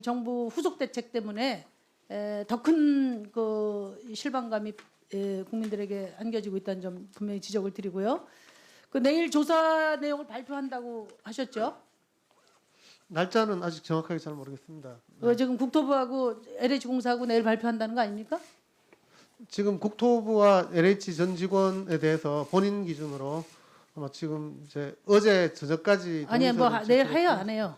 정부 후속 대책 때문에 더 큰 그 실망감이 국민들에게 안겨지고 있다는 점 분명히 지적을 드리고요. 그 내일 조사 내용을 발표한다고 하셨죠? 날짜는 아직 정확하게 잘 모르겠습니다. 지금 국토부하고 LH공사하고 내일 발표한다는 거 아닙니까? 지금 국토부와 LH 전 직원에 대해서 본인 기준으로 아마 지금 이제 어제 저녁까지 아니 뭐 동의서를 내일 제출했고, 해요 안 해요?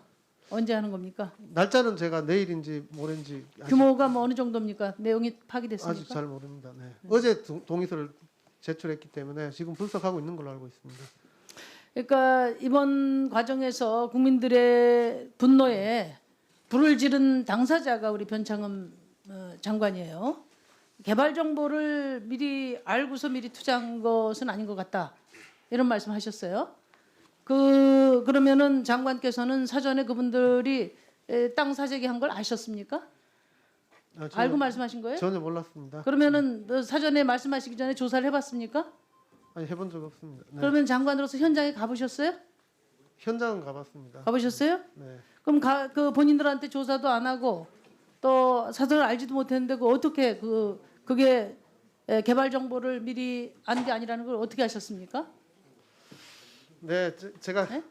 언제 하는 겁니까? 날짜는 제가 내일인지 모레인지 규모가 뭐 어느 정도입니까? 내용이 파기됐습니까? 아직 잘 모릅니다. 네. 어제 동의서를 제출했기 때문에 지금 분석하고 있는 걸로 알고 있습니다. 그러니까 이번 과정에서 국민들의 분노에 불을 지른 당사자가 우리 변창흠 장관이에요. 개발 정보를 미리 알고서 미리 투자한 것은 아닌 것 같다. 이런 말씀하셨어요. 그러면은 장관께서는 사전에 그분들이 땅 사재기 한 걸 아셨습니까? 알고 말씀하신 거예요? 전혀 몰랐습니다. 그러면은 사전에 말씀하시기 전에 조사를 해봤습니까? 아니 해본 적 없습니다. 네. 그러면 장관으로서 현장에 가보셨어요? 현장은 가봤습니다. 가보셨어요? 네. 그럼 그 본인들한테 조사도 안 하고 또 사전을 알지도 못했는데 어떻게 그게 개발 정보를 미리 안 게 아니라는 걸 어떻게 하셨습니까? 네, 제가 네?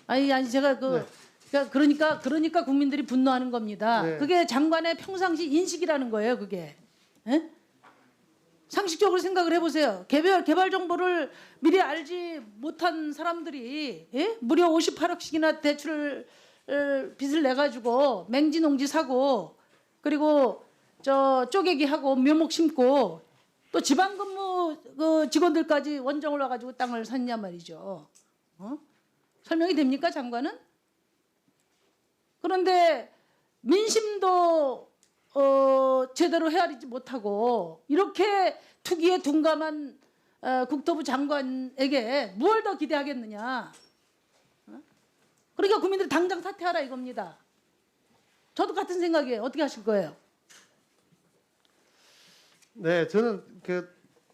아니 제가 네. 그러니까 국민들이 분노하는 겁니다. 네. 그게 장관의 평상시 인식이라는 거예요. 그게 에? 상식적으로 생각을 해보세요. 개발 정보를 미리 알지 못한 사람들이 무려 58억씩이나 대출을 빚을 내 가지고 맹지 농지 사고 그리고 쪼개기 하고 묘목 심고 또 지방근무 그 직원들까지 원정을 와가지고 땅을 샀냔 말이죠. 설명이 됩니까, 장관은? 그런데 민심도 제대로 헤아리지 못하고 이렇게 투기에 둔감한 국토부 장관에게 무엇을 더 기대하겠느냐. 그러니까 국민들이 당장 사퇴하라 이겁니다. 저도 같은 생각이에요. 어떻게 하실 거예요? 네, 저는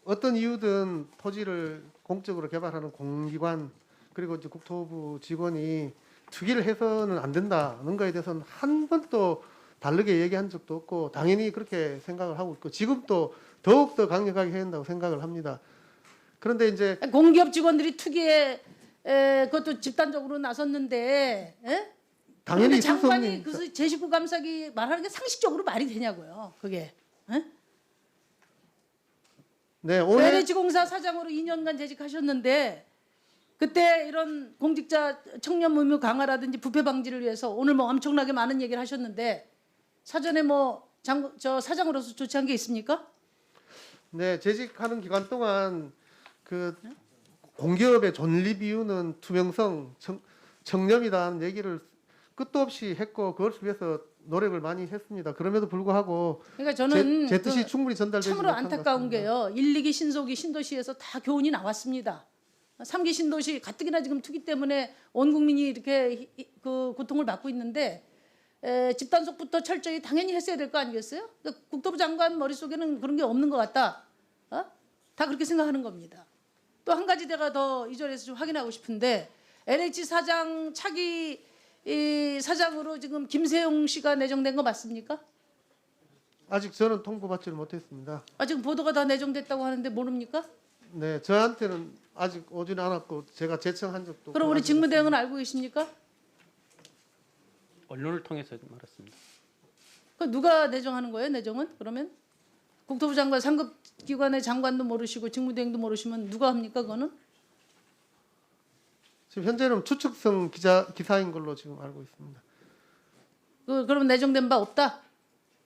어떤 이유든 토지를 공적으로 개발하는 공기관 그리고 이제 국토부 직원이 투기를 해서는 안 된다는 거에 대해서는 한 번도 다르게 얘기한 적도 없고 당연히 그렇게 생각을 하고 있고 지금도 더욱더 강력하게 해야 한다고 생각을 합니다. 그런데 이제 공기업 직원들이 투기에 그것도 집단적으로 나섰는데 당연히 장관이 그 제19 감사기 말하는 게 상식적으로 말이 되냐고요. 그게. 네, 오늘 LH공사 사장으로 2년간 재직하셨는데 그때 이런 공직자 청년 의무 강화라든지 부패 방지를 위해서 오늘 뭐 엄청나게 많은 얘기를 하셨는데 사전에 뭐 사장으로서 조치한 게 있습니까? 네, 재직하는 기간 동안 공기업의 존립 이유는 투명성, 청렴이다는 얘기를 끝도 없이 했고 그걸 위해서 노력을 많이 했습니다. 그럼에도 불구하고 그러니까 저는 제 뜻이 충분히 전달되지 참으로 못한 것 안타까운 같습니다. 게요. 1, 2기 신소기 신도시에서 다 교훈이 나왔습니다. 3기 신도시 가뜩이나 지금 투기 때문에 온 국민이 이렇게 그 고통을 받고 있는데 집단속부터 철저히 당연히 했어야 될 거 아니겠어요? 그러니까 국토부 장관 머릿속에는 그런 게 없는 것 같다. 다 그렇게 생각하는 겁니다. 또 한 가지 내가 더 이 자리에서 좀 확인하고 싶은데 LH 사장 차기 사장으로 지금 김세용 씨가 내정된 거 맞습니까? 아직 저는 통보받지를 못했습니다. 지금 보도가 다 내정됐다고 하는데 모릅니까? 네, 저한테는 아직 오지는 않았고 제가 제청한 적도. 그럼 우리 직무대행은 알고 계십니까? 언론을 통해서 알았습니다. 그 누가 내정하는 거예요? 내정은? 그러면 국토부 장관 상급 기관의 장관도 모르시고 직무대행도 모르시면 누가 합니까? 그거는? 지금 현재는 추측성 기사인 걸로 지금 알고 있습니다. 그럼 내정된 바 없다?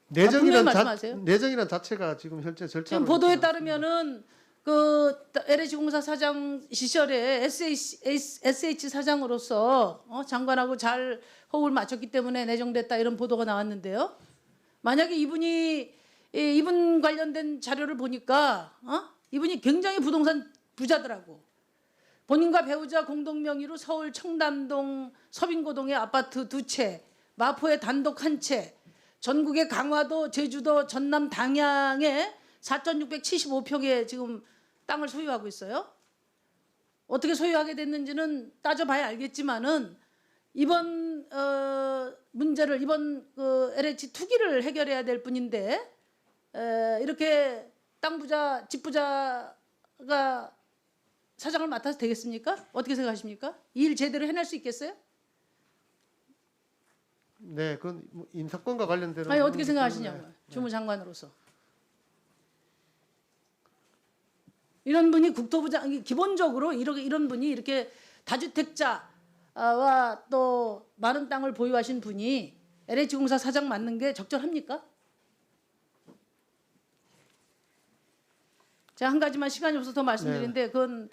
내정이란 말씀하세요. 내정이란 자체가 지금 현재 절차로 지금 보도에 따르면은 그 LH공사 사장 시절에 SH 사장으로서 장관하고 잘 호흡을 맞췄기 때문에 내정됐다 이런 보도가 나왔는데요. 만약에 이분 관련된 자료를 보니까 이분이 굉장히 부동산 부자더라고. 본인과 배우자 공동 명의로 서울 청담동 서빙고동의 아파트 2채, 마포에 단독 1채, 전국의 강화도, 제주도, 전남 당양에 4,675평의 지금 땅을 소유하고 있어요. 어떻게 소유하게 됐는지는 따져봐야 알겠지만은 이번 문제를 이번 LH 투기를 해결해야 될 뿐인데 이렇게 땅 부자, 집 부자가 사장을 맡아서 되겠습니까? 어떻게 생각하십니까? 이 일 제대로 해낼 수 있겠어요? 네, 그건 뭐 인사권과 관련되는. 아니 어떻게 부분이기 생각하시냐고요. 때문에. 주무장관으로서. 이런 분이 국토부장 기본적으로 이런 분이 이렇게 다주택자와 또 많은 땅을 보유하신 분이 LH공사 사장 맡는 게 적절합니까? 제가 한 가지만 시간이 없어서 더 말씀드리는데 그건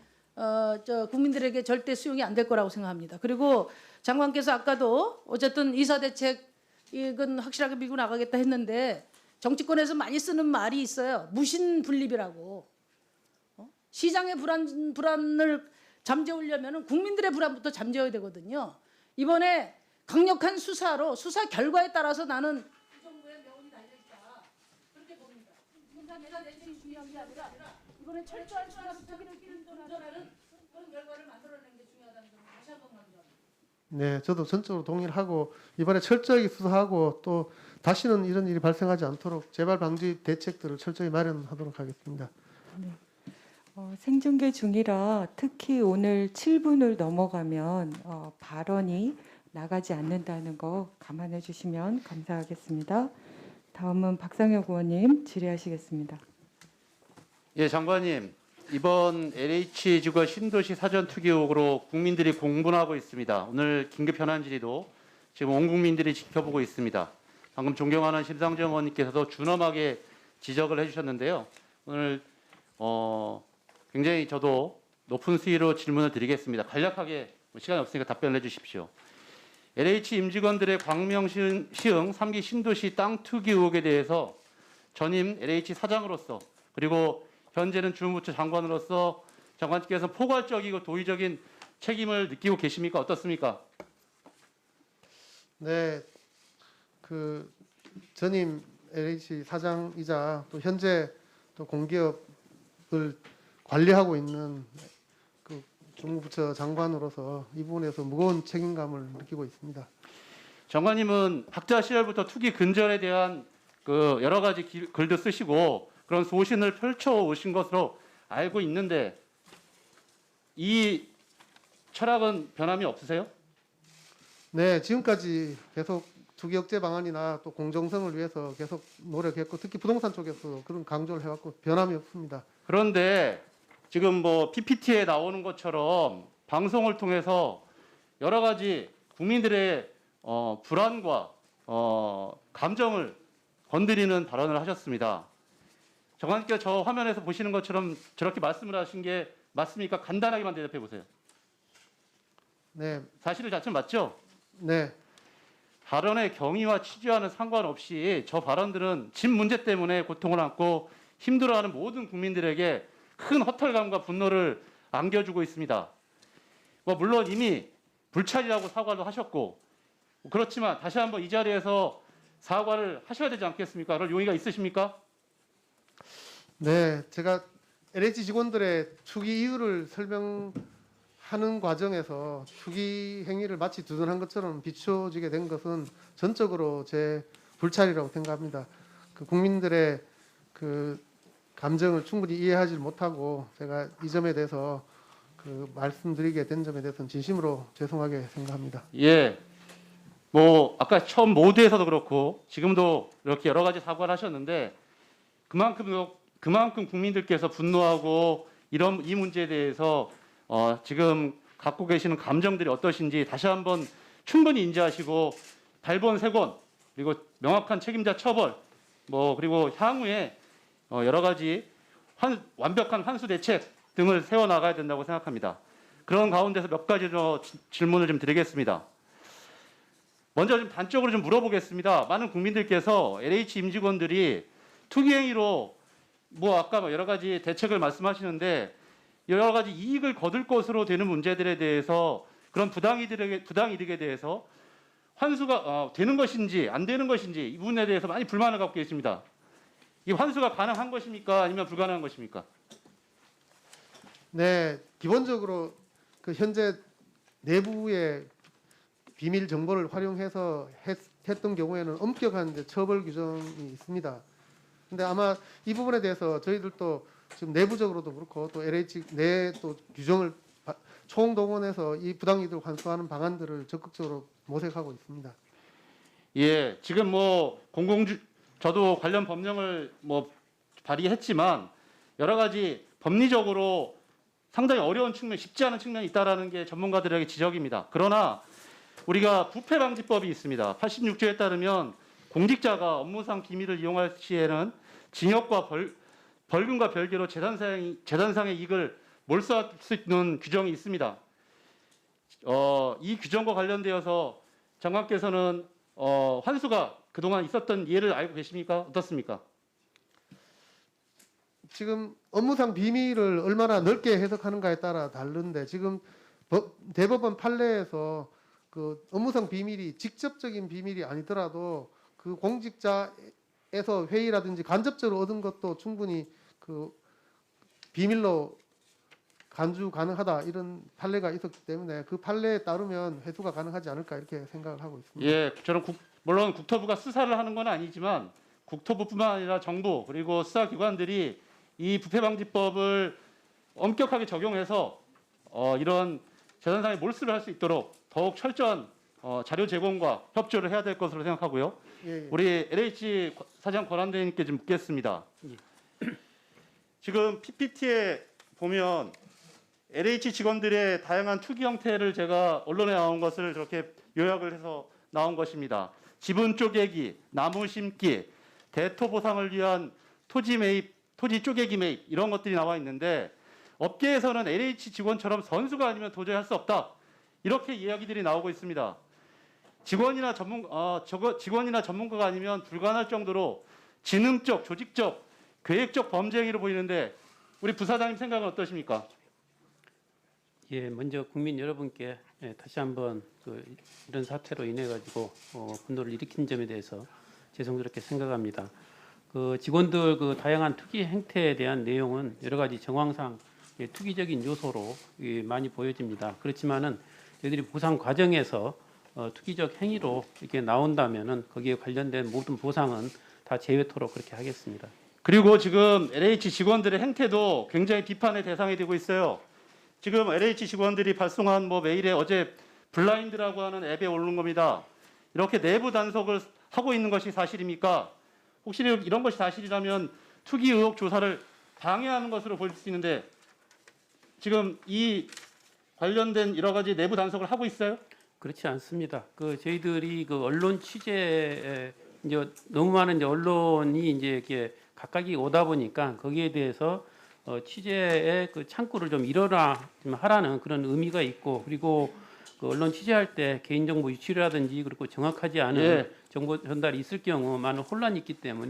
국민들에게 절대 수용이 안 될 거라고 생각합니다. 그리고 장관께서 아까도 어쨌든 이사대책 이건 확실하게 밀고 나가겠다 했는데 정치권에서 많이 쓰는 말이 있어요. 무신분립이라고. 시장의 불안을 잠재우려면 국민들의 불안부터 잠재워야 되거든요. 이번에 강력한 수사로 수사 결과에 따라서 나는 이 정부의 명운이 달려있다. 그렇게 봅니다. 그러니까 내가 내정이 중요한 게 아니라 이번에 철저한 수사부터 운전하는 그런 결과를 만들어내는 게 중요하다는 점을 다시 한번 강조합니다. 네, 저도 전적으로 동의를 하고 이번에 철저하게 수사하고 또 다시는 이런 일이 발생하지 않도록 재발 방지 대책들을 철저히 마련하도록 하겠습니다. 생중계 중이라 특히 오늘 7분을 넘어가면 발언이 나가지 않는다는 거 감안해 주시면 감사하겠습니다. 다음은 박상혁 의원님 질의하시겠습니다. 예, 장관님. 이번 LH지구 신도시 사전 투기 의혹으로 국민들이 공분하고 있습니다. 오늘 긴급 현안 질의도 지금 온 국민들이 지켜보고 있습니다. 방금 존경하는 심상정 의원님께서도 준엄하게 지적을 해주셨는데요. 오늘 굉장히 저도 높은 수위로 질문을 드리겠습니다. 간략하게 시간이 없으니까 답변을 해주십시오. LH 임직원들의 광명시흥 3기 신도시 땅 투기 의혹에 대해서 전임 LH 사장으로서 그리고 현재는 주무부처 장관으로서 장관님께서 포괄적이고 도의적인 책임을 느끼고 계십니까? 어떻습니까? 네, 그 전임 LH 사장이자 또 현재 또 공기업을 관리하고 있는 그 주무부처 장관으로서 이 부분에서 무거운 책임감을 느끼고 있습니다. 장관님은 학자 시절부터 투기 근절에 대한 그 여러 가지 글도 쓰시고 그런 소신을 펼쳐 오신 것으로 알고 있는데 이 철학은 변함이 없으세요? 네, 지금까지 계속 투기 억제 방안이나 또 공정성을 위해서 계속 노력했고 특히 부동산 쪽에서 그런 강조를 해왔고 변함이 없습니다. 그런데 지금 뭐 PPT에 나오는 것처럼 방송을 통해서 여러 가지 국민들의 불안과 감정을 건드리는 발언을 하셨습니다. 장관님께서 저 화면에서 보시는 것처럼 저렇게 말씀을 하신 게 맞습니까? 간단하게만 대답해 보세요. 네, 사실 자체는 맞죠? 네, 발언의 경위와 취지와는 상관없이 저 발언들은 집 문제 때문에 고통을 안고 힘들어하는 모든 국민들에게 큰 허탈감과 분노를 안겨주고 있습니다. 물론 이미 불찰이라고 사과도 하셨고 그렇지만 다시 한번 이 자리에서 사과를 하셔야 되지 않겠습니까? 그럴 용의가 있으십니까? 네, 제가 LH 직원들의 투기 이유를 설명하는 과정에서 투기 행위를 마치 두둔한 것처럼 비춰지게 된 것은 전적으로 제 불찰이라고 생각합니다. 그 국민들의 그 감정을 충분히 이해하지 못하고 제가 이 점에 대해서 그 말씀드리게 된 점에 대해서는 진심으로 죄송하게 생각합니다. 예. 아까 처음 모두에서도 그렇고 지금도 이렇게 여러 가지 사과를 하셨는데 그만큼 국민들께서 분노하고 이 문제에 대해서 지금 갖고 계시는 감정들이 어떠신지 다시 한번 충분히 인지하시고 달본 세권 그리고 명확한 책임자 처벌 그리고 향후에 여러 가지 완벽한 환수 대책 등을 세워 나가야 된다고 생각합니다. 그런 가운데서 몇 가지 질문을 좀 드리겠습니다. 먼저 좀 단적으로 좀 물어보겠습니다. 많은 국민들께서 LH 임직원들이 투기 행위로 아까 여러 가지 대책을 말씀하시는데 여러 가지 이익을 거둘 것으로 되는 문제들에 대해서 그런 부당이득에 대해서 환수가 되는 것인지 안 되는 것인지 이 부분에 대해서 많이 불만을 갖고 계십니다. 이 환수가 가능한 것입니까? 아니면 불가능한 것입니까? 네, 기본적으로 그 현재 내부의 비밀 정보를 활용해서 했던 경우에는 엄격한 이제 처벌 규정이 있습니다. 근데 아마 이 부분에 대해서 저희들도 지금 내부적으로도 그렇고 또 LH 내 또 규정을 총동원해서 이 부당이익을 환수하는 방안들을 적극적으로 모색하고 있습니다. 예, 지금 뭐 저도 관련 법령을 뭐 발의했지만 여러 가지 법리적으로 상당히 어려운 측면, 쉽지 않은 측면이 있다라는 게 전문가들에게 지적입니다. 그러나 우리가 부패방지법이 있습니다. 86조에 따르면 공직자가 업무상 비밀을 이용할 시에는 징역과 벌금과 별개로 재산상의 이익을 몰수할 수 있는 규정이 있습니다. 이 규정과 관련되어서 장관께서는 환수가 그동안 있었던 예를 알고 계십니까? 어떻습니까? 지금 업무상 비밀을 얼마나 넓게 해석하는가에 따라 다른데 지금 대법원 판례에서 그 업무상 비밀이 직접적인 비밀이 아니더라도 그 공직자에서 회의라든지 간접적으로 얻은 것도 충분히 그 비밀로 간주 가능하다 이런 판례가 있었기 때문에 그 판례에 따르면 회수가 가능하지 않을까 이렇게 생각을 하고 있습니다. 예, 저는 물론 국토부가 수사를 하는 건 아니지만 국토부뿐만 아니라 정부 그리고 수사기관들이 이 부패방지법을 엄격하게 적용해서 이런 재산상의 몰수를 할 수 있도록 더욱 철저한 자료 제공과 협조를 해야 될 것으로 생각하고요. 예, 예. 우리 LH 사장 권한대행님께 좀 묻겠습니다. 지금 PPT에 보면 LH 직원들의 다양한 투기 형태를 제가 언론에 나온 것을 그렇게 요약을 해서 나온 것입니다. 지분 쪼개기, 나무 심기, 대토 보상을 위한 토지 매입, 토지 쪼개기 매입 이런 것들이 나와 있는데 업계에서는 LH 직원처럼 선수가 아니면 도저히 할 수 없다. 이렇게 이야기들이 나오고 있습니다. 직원이나 전문가가 아니면 불가능할 정도로 지능적, 조직적, 계획적 범죄 행위로 보이는데 우리 부사장님 생각은 어떠십니까? 예, 먼저 국민 여러분께 다시 한번 이런 사태로 인해 가지고 분노를 일으킨 점에 대해서 죄송스럽게 생각합니다. 그 직원들 그 다양한 투기 행태에 대한 내용은 여러 가지 정황상 투기적인 요소로 많이 보여집니다. 그렇지만은 저희들이 보상 과정에서 투기적 행위로 이렇게 나온다면은 거기에 관련된 모든 보상은 다 제외토록 그렇게 하겠습니다. 그리고 지금 LH 직원들의 행태도 굉장히 비판의 대상이 되고 있어요. 지금 LH 직원들이 발송한 메일에 어제 블라인드라고 하는 앱에 오른 겁니다. 이렇게 내부 단속을 하고 있는 것이 사실입니까? 혹시 이런 것이 사실이라면 투기 의혹 조사를 방해하는 것으로 보일 수 있는데 지금 이 관련된 여러 가지 내부 단속을 하고 있어요? 그렇지 않습니다. 저희들이 언론 취재에 이제 너무 많은 이제 언론이 이제 이렇게 각각이 오다 보니까 거기에 대해서 취재의 창구를 좀 열어라 좀 하라는 그런 의미가 있고 그리고 언론 취재할 때 개인정보 유출이라든지 그리고 정확하지 않은 예. 정보 전달이 있을 경우 많은 혼란이 있기 때문에